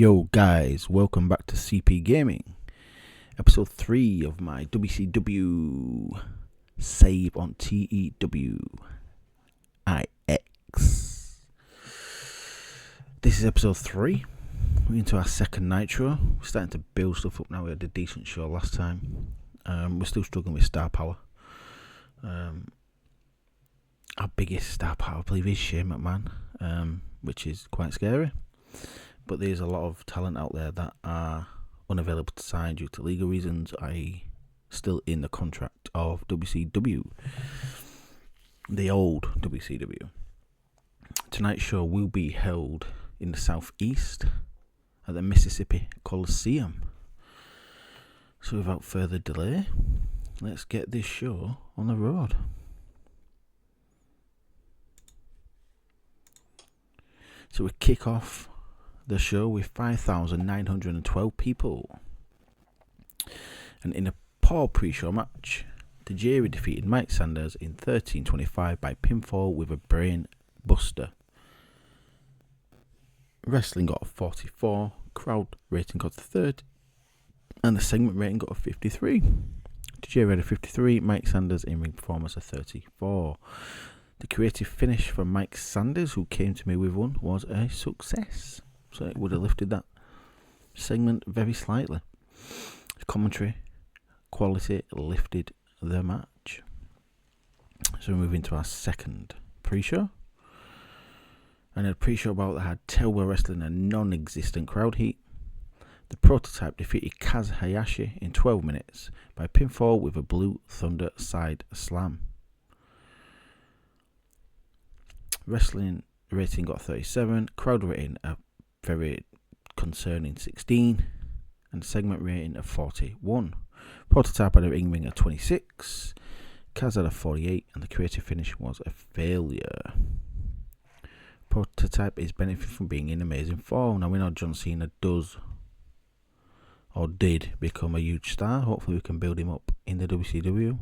Yo guys, welcome back to CP Gaming, episode 3 of my WCW save on TEW IX. This is episode 3, we're into our second Nitro. We're starting to build stuff up now. We had a decent show last time. We're still struggling with star power. Our biggest star power I believe is Shane McMahon, which is quite scary. But there's a lot of talent out there that are unavailable to sign due to legal reasons, i.e. still in the contract of WCW, the old WCW. Tonight's show will be held in the southeast at the Mississippi Coliseum. So without further delay, let's get this show on the road. So we kick off the show with 5,912 people. And in a poor pre-show match, TEW defeated Mike Sanders in 13:25 by pinfall with a brain buster. Wrestling got a 44, crowd rating got a 30, and the segment rating got a 53. TEW had a 53, Mike Sanders in-ring performance a 34. The creative finish from Mike Sanders, who came to me with one, was a success. So it would have lifted that segment very slightly. The commentary quality lifted the match. So we move into our second pre-show. And a pre-show bout that had TEW wrestling a non-existent crowd heat. The Prototype defeated Kaz Hayashi in 12 minutes by pinfall with a Blue Thunder side slam. Wrestling rating got 37, crowd rating a very concerning 16, and segment rating of 41. Prototype had a ring ring of 26, Kaz had a 48, and the creative finish was a failure. Prototype is benefiting from being in amazing form. Now we know John Cena does or did become a huge star. Hopefully we can build him up in the WCW.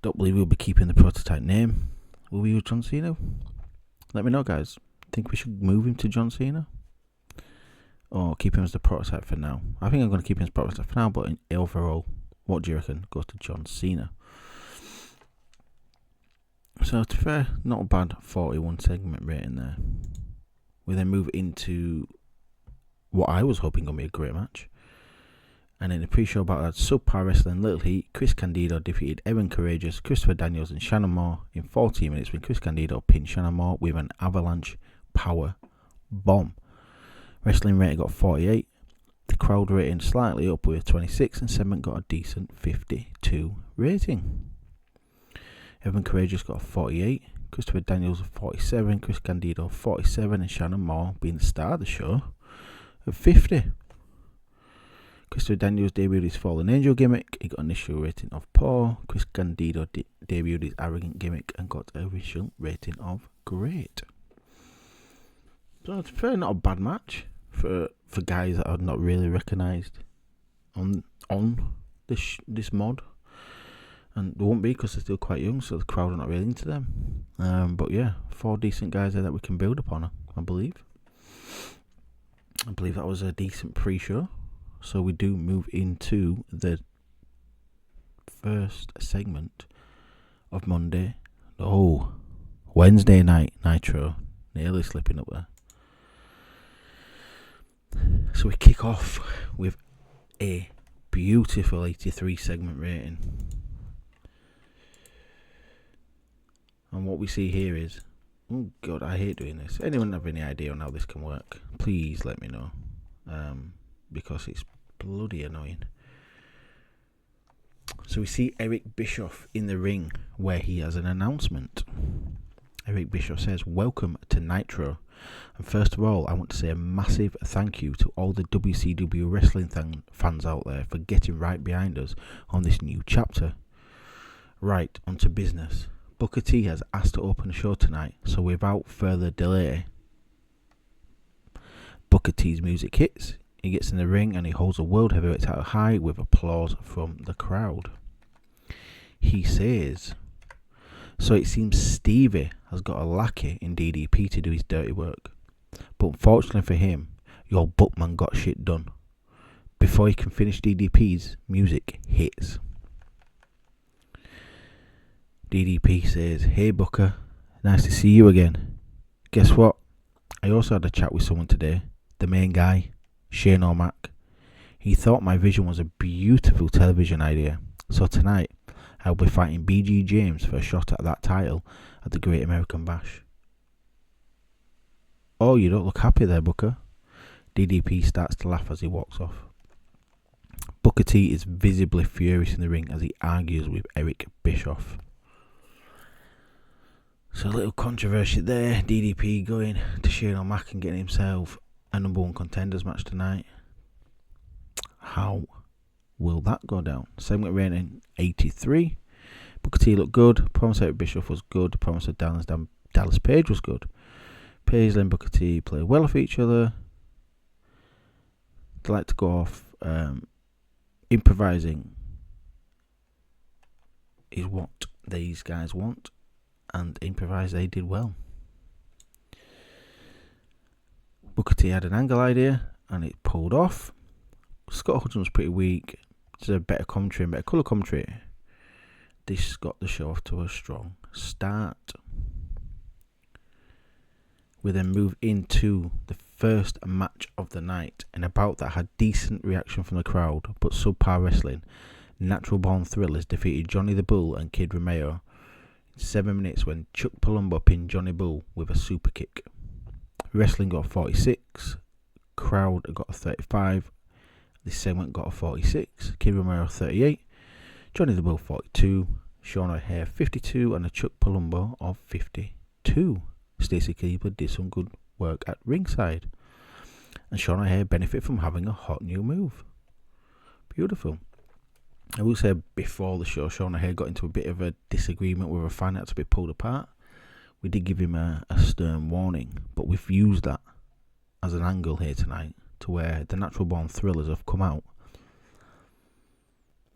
Don't believe we'll be keeping the Prototype name. Will we use John Cena? Let me know, guys. Think we should move him to John Cena? Or keep him as the Prototype for now? I think I'm going to keep him as Prototype for now, but overall, what do you reckon? Go to John Cena. So, to be fair, not a bad 41 segment rating there. We then move into what I was hoping going to be a great match. And in the pre-show about that, subpar wrestling Little Heat, Chris Candido defeated Evan Courageous, Christopher Daniels and Shannon Moore in 14 minutes when Chris Candido pinned Shannon Moore with an avalanche power bomb. Wrestling rating got 48, the crowd rating slightly up with 26, and segment got a decent 52 rating. Evan Courageous got a 48, Christopher Daniels a 47, Chris Candido 47, and Shannon Moore, being the star of the show, at 50. Christopher Daniels debuted his Fallen Angel gimmick. He got an initial rating of poor. Chris Candido debuted his Arrogant gimmick and got an initial rating of great. So it's fair, not a bad match for guys that are not really recognised on this mod. And they won't be because they're still quite young, so the crowd are not really into them. But yeah, 4 decent guys there that we can build upon, I believe. I believe that was a decent pre-show. So we do move into the first segment of Monday. Oh, Wednesday night Nitro. Nearly slipping up there. So we kick off with a beautiful 83 segment rating. And what we see here is, oh god, I hate doing this. Anyone have any idea on how this can work? Please let me know. Because it's bloody annoying. So we see Eric Bischoff in the ring where he has an announcement. Eric Bischoff says, "Welcome to Nitro. And first of all, I want to say a massive thank you to all the WCW wrestling fans out there for getting right behind us on this new chapter. Right, onto business. Booker T has asked to open the show tonight, so without further delay, Booker T's music hits. He gets in the ring and he holds a World Heavyweight title high with applause from the crowd. He says, so it seems Stevie has got a lackey in DDP to do his dirty work. But unfortunately for him, Your bookman got shit done. Before he can finish, DDP's music hits. DDP says, "Hey Booker, nice to see you again. Guess what? I also had a chat with someone today, the main guy, Shane O'Mac. He thought my vision was a beautiful television idea. So tonight, I'll be fighting BG James for a shot at that title at the Great American Bash." "Oh, you don't look happy there, Booker." DDP starts to laugh as he walks off. Booker T is visibly furious in the ring as he argues with Eric Bischoff. So a little controversy there. DDP going to Shane O'Mac and getting himself a number one contenders match tonight. How will that go down? Segment rating 83. Booker T looked good. Promise Eric Bischoff was good. Promise of Dallas Page was good. Paisley and Booker T play well off each other. They like to go off. Improvising is what these guys want, and improvise they did well. Booker T had an angle idea and it pulled off. Scott Hudson was pretty weak. There's a better commentary and better colour commentary. This got the show off to a strong start. We then move into the first match of the night, and a bout that had decent reaction from the crowd but subpar wrestling. Natural Born Thrillers defeated Johnny the Bull and Kid Romero in 7 minutes when Chuck Palumbo pinned Johnny Bull with a super kick. Wrestling got a 46, crowd got a 35, this segment got a 46, Kid Romero 38, Johnny the Bull 42, Sean O'Haire 52, and a Chuck Palumbo of 52. Stacey Keebler did some good work at ringside, and Sean O'Haire benefit from having a hot new move. Beautiful. I will say before the show, Sean O'Haire got into a bit of a disagreement with a fan, had to be pulled apart. We did give him a stern warning, but we've used that as an angle here tonight to where the Natural Born Thrillers have come out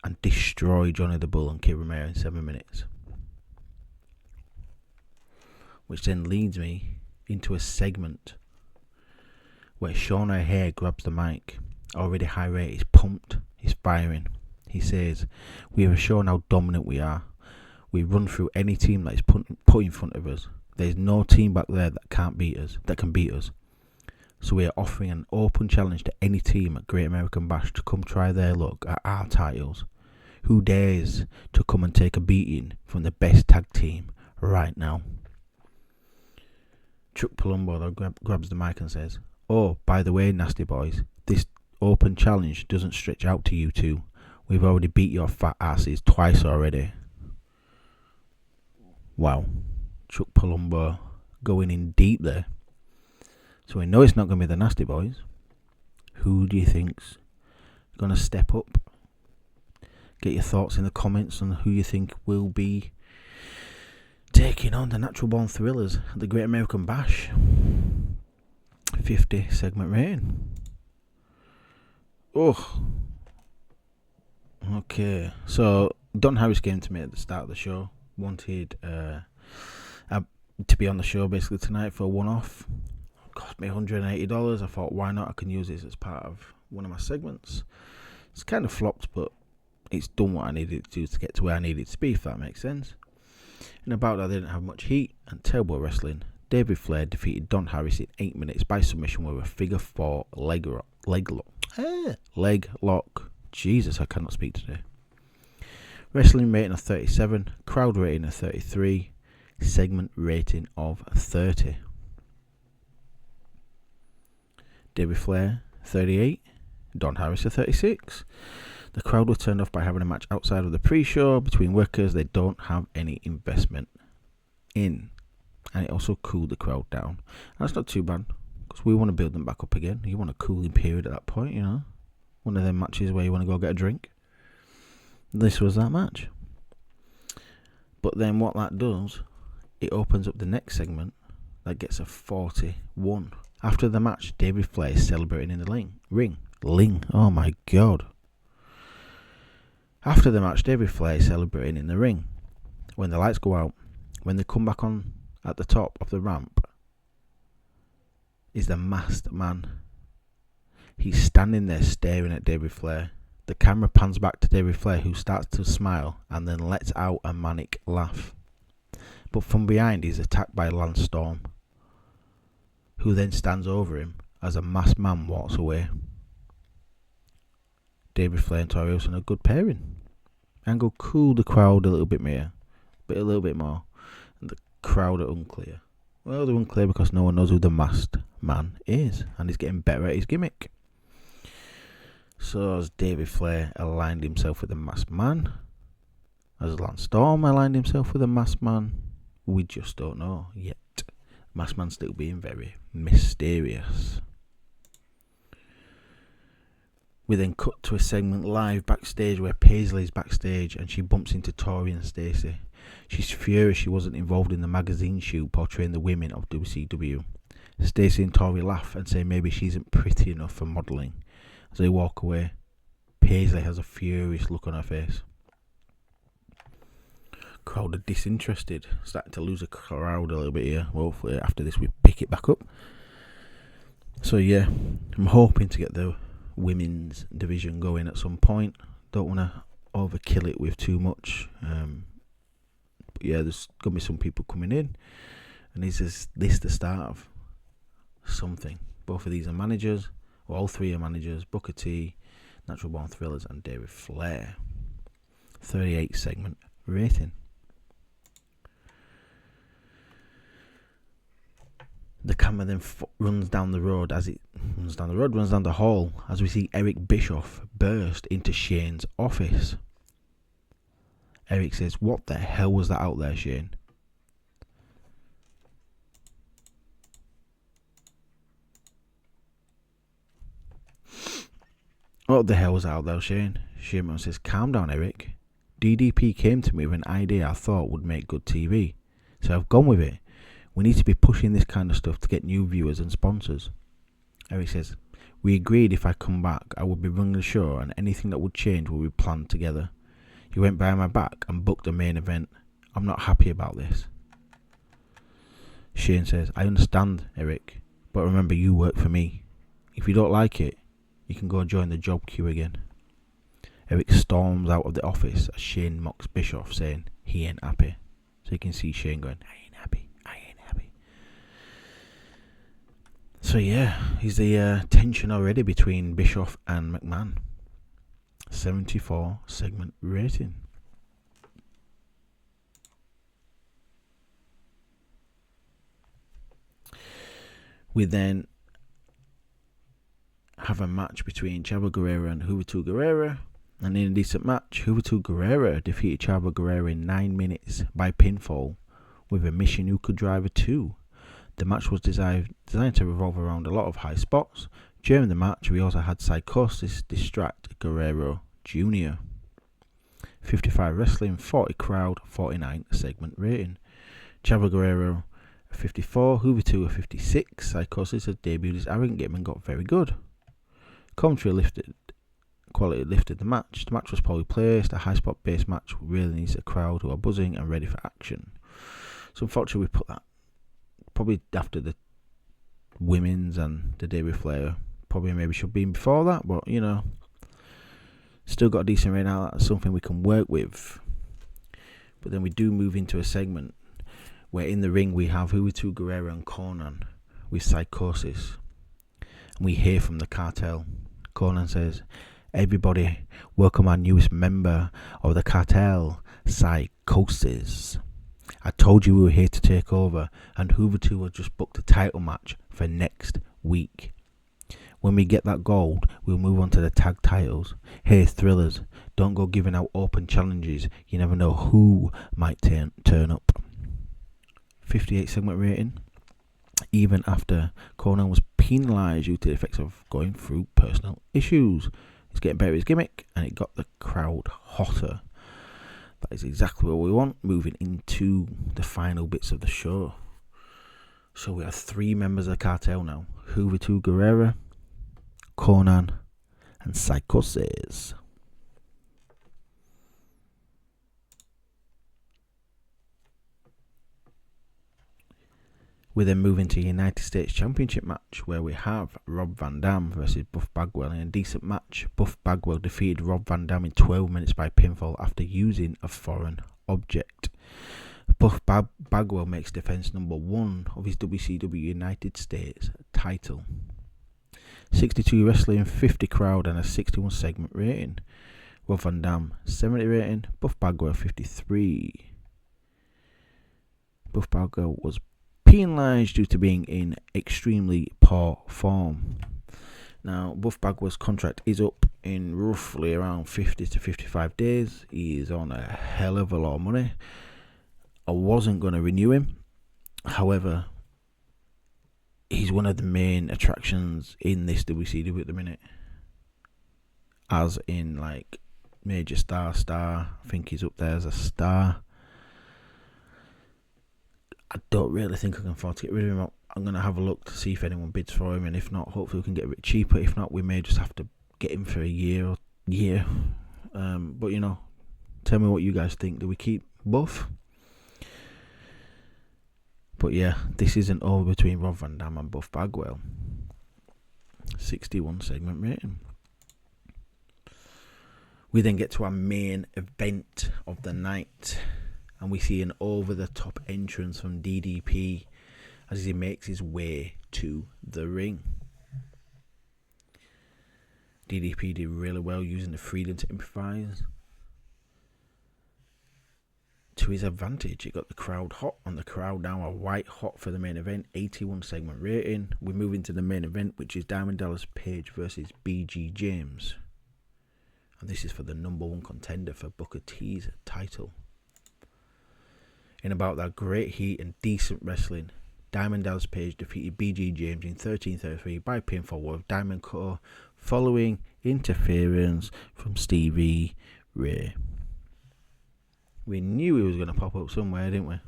and destroyed Johnny the Bull and Kid Romero in 7 minutes. Which then leads me into a segment where Sean O'Haire grabs the mic. Already high rate, he's pumped, he's firing. He says, "We have shown how dominant we are. We run through any team that is put in front of us. There's no team back there that can beat us. So we are offering an open challenge to any team at Great American Bash to come try their luck at our titles. Who dares to come and take a beating from the best tag team right now?" Chuck Palumbo grabs the mic and says, "Oh, by the way, nasty boys, this open challenge doesn't stretch out to you two. We've already beat your fat asses twice already." Wow. Chuck Palumbo going in deep there. So we know it's not going to be the nasty boys. Who do you think's going to step up? Get your thoughts in the comments on who you think will be taking on the Natural Born Thrillers at the Great American Bash. 50 segment rating. Oh. Okay. So Don Harris came to me at the start of the show. Wanted to be on the show basically tonight for a one-off. Cost me $180. I thought, why not? I can use this as part of one of my segments. It's kind of flopped, but it's done what I needed to do to get to where I needed to be, if that makes sense. In about that, they didn't have much heat and terrible wrestling. David Flair defeated Don Harris in 8 minutes by submission with a figure 4 leg lock. Jesus, I cannot speak today. Wrestling rating of 37, crowd rating of 33, segment rating of 30. David Flair 38, Don Harris a 36. The crowd was turned off by having a match outside of the pre-show between workers they don't have any investment in. And it also cooled the crowd down. And that's not too bad, because we want to build them back up again. You want a cooling period at that point, you know. One of them matches where you want to go get a drink. This was that match. But then what that does, it opens up the next segment that gets a 41. After the match, David Flair is celebrating in the ring. Oh my god. After the match, David Flair is celebrating in the ring. When the lights go out, when they come back on at the top of the ramp, is the masked man, He's standing there staring at David Flair. The camera pans back to David Flair, who starts to smile and then lets out a manic laugh. But from behind, he's attacked by Lance Storm, who then stands over him as a masked man walks away. David Flair and Tori Wilson are a good pairing. Angle cooled the crowd a little bit more, and the crowd are unclear. Well, they're unclear because no one knows who the masked man is, and he's getting better at his gimmick. So as David Flair aligned himself with the masked man, as Lance Storm aligned himself with the masked man, we just don't know yet. Masked man still being very mysterious. We then cut to a segment live backstage where Paisley's backstage and she bumps into Tori and Stacey. She's furious she wasn't involved in the magazine shoot portraying the women of WCW. Stacey and Tori laugh and say maybe she isn't pretty enough for modelling. As they walk away, Paisley has a furious look on her face. Crowd are disinterested. Starting to lose a crowd a little bit here. Well, hopefully after this we pick it back up. So yeah, I'm hoping to get the women's division going at some point. Don't want to overkill it with too much. But yeah, there's going to be some people coming in. And is this the start of something? Both of these are managers. Well, all three are managers. Booker T, Natural Born Thrillers and David Flair. 38 segment rating. The camera then runs down the hall as we see Eric Bischoff burst into Shane's office. Eric says, "What the hell was that out there, Shane?" "What the hell was out there, Shane?" Shane says, "Calm down, Eric. DDP came to me with an idea I thought would make good TV. So I've gone with it. We need to be pushing this kind of stuff to get new viewers and sponsors." Eric says, "We agreed if I come back, I would be running the show and anything that would change will be planned together. You went behind my back and booked a main event. I'm not happy about this." Shane says, "I understand, Eric, but remember you work for me. If you don't like it, you can go join the job queue again." Eric storms out of the office as Shane mocks Bischoff, saying he ain't happy. So you can see Shane going, I ain't happy. So yeah, is the tension already between Bischoff and McMahon. 74 segment rating. We then have a match between Chavo Guerrero and Juventud Guerrera. And in a decent match, Juventud Guerrera defeated Chavo Guerrero in 9 minutes by pinfall with a Mission Who Could Driver 2. The match was designed to revolve around a lot of high spots. During the match, we also had Psychosis distract Guerrero Jr. 55 wrestling, 40 crowd, 49 segment rating. Chavo Guerrero 54, Juventud 56. Psychosis had debuted his arrogant game and got very good. Quality lifted the match. The match was poorly placed. A high spot based match really needs a crowd who are buzzing and ready for action. So unfortunately we put that probably after the women's and the David Flair. Probably maybe should have been before that, but you know, still got a decent rating out. That's something we can work with. But then we do move into a segment where in the ring we have Juventud Guerrero and Conan with Psychosis. And we hear from the cartel. Conan says, "Everybody, welcome our newest member of the cartel, Psychosis. I told you we were here to take over, and Juventud has just booked a title match for next week. When we get that gold, we'll move on to the tag titles. Hey, Thrillers, don't go giving out open challenges. You never know who might turn up." 58 segment rating. Even after Conan was penalised due to the effects of going through personal issues. He's getting better at his gimmick, and it got the crowd hotter. That is exactly what we want, moving into the final bits of the show. So we have 3 members of the cartel now. Juventud Guerrera, Conan, and Psychosis. We then move into a United States Championship match where we have Rob Van Dam versus Buff Bagwell. In a decent match, Buff Bagwell defeated Rob Van Dam in 12 minutes by pinfall after using a foreign object. Buff Bagwell makes defense number 1 of his WCW United States title. 62 wrestling, 50 crowd and a 61 segment rating. Rob Van Dam 70 rating, Buff Bagwell 53. Buff Bagwell was penalised due to being in extremely poor form. Now, Buff Bagwell's contract is up in roughly around 50 to 55 days. He is on a hell of a lot of money. I wasn't going to renew him. However, he's one of the main attractions in this WCW at the minute. As in, like, major star. I think he's up there as a star. I don't really think I can afford to get rid of him. I'm going to have a look to see if anyone bids for him, and if not, hopefully we can get a bit cheaper. If not, we may just have to get him for a year. But, you know, tell me what you guys think. Do we keep Buff? But yeah, this isn't over between Rob Van Dam and Buff Bagwell. 61 segment rating. We then get to our main event of the night, and we see an over-the-top entrance from DDP as he makes his way to the ring. DDP did really well using the freedom to improvise. To his advantage, it got the crowd hot, and the crowd now are white hot for the main event. 81 segment rating. We move into the main event, which is Diamond Dallas Page versus BG James. And this is for the number 1 contender for Booker T's title. In about that great heat and decent wrestling, Diamond Dallas Page defeated BG James in 13:33 by pinfall with Diamond Cutter following interference from Stevie Ray. We knew he was going to pop up somewhere, didn't we?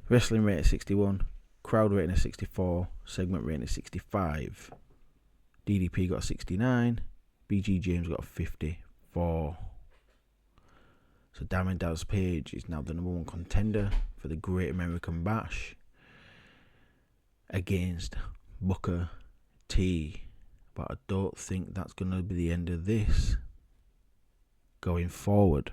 Wrestling rate at 61, crowd rating at 64, segment rating at 65. DDP got a 69, BG James got a 54. So Diamond Dallas Page is now the number 1 contender for the Great American Bash against Booker T. But I don't think that's going to be the end of this going forward.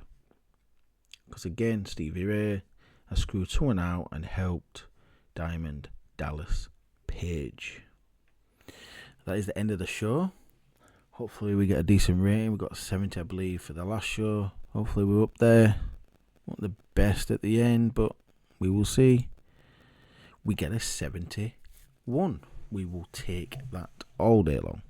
Because again, Stevie Ray has screwed someone out and helped Diamond Dallas Page. That is the end of the show. Hopefully we get a decent rating. We got 70, I believe, for the last show. Hopefully we're up there. Not the best at the end, but we will see. We get a 71. We will take that all day long.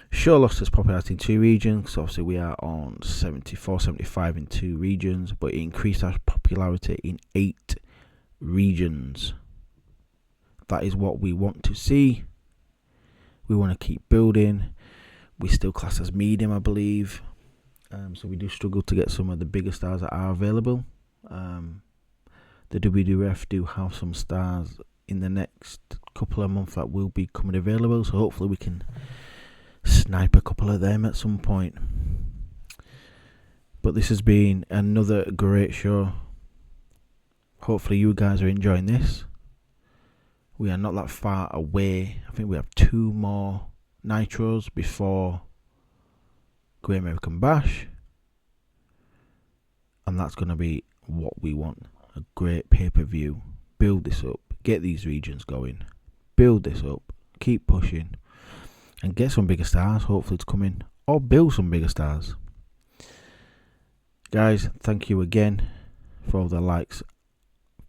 Show lost its popularity in 2 regions. So obviously we are on 74, 75 in 2 regions, but it increased our popularity in 8 regions. That is what we want to see. We want to keep building. We still class as medium, I believe. So we do struggle to get some of the bigger stars that are available. The WWF do have some stars in the next couple of months that will be coming available. So hopefully we can snipe a couple of them at some point. But this has been another great show. Hopefully you guys are enjoying this. We are not that far away. I think we have 2 more Nitros before Great American Bash. And that's going to be what we want. A great pay-per-view. Build this up. Get these regions going. Build this up. Keep pushing. And get some bigger stars, hopefully, to come in. Or build some bigger stars. Guys, thank you again for all the likes.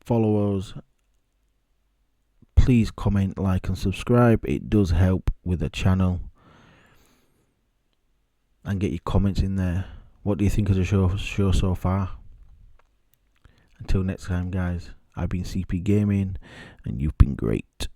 Follow us. Please comment, like and subscribe. It does help with the channel. And get your comments in there. What do you think of the show so far? Until next time, guys. I've been CP Gaming, and you've been great.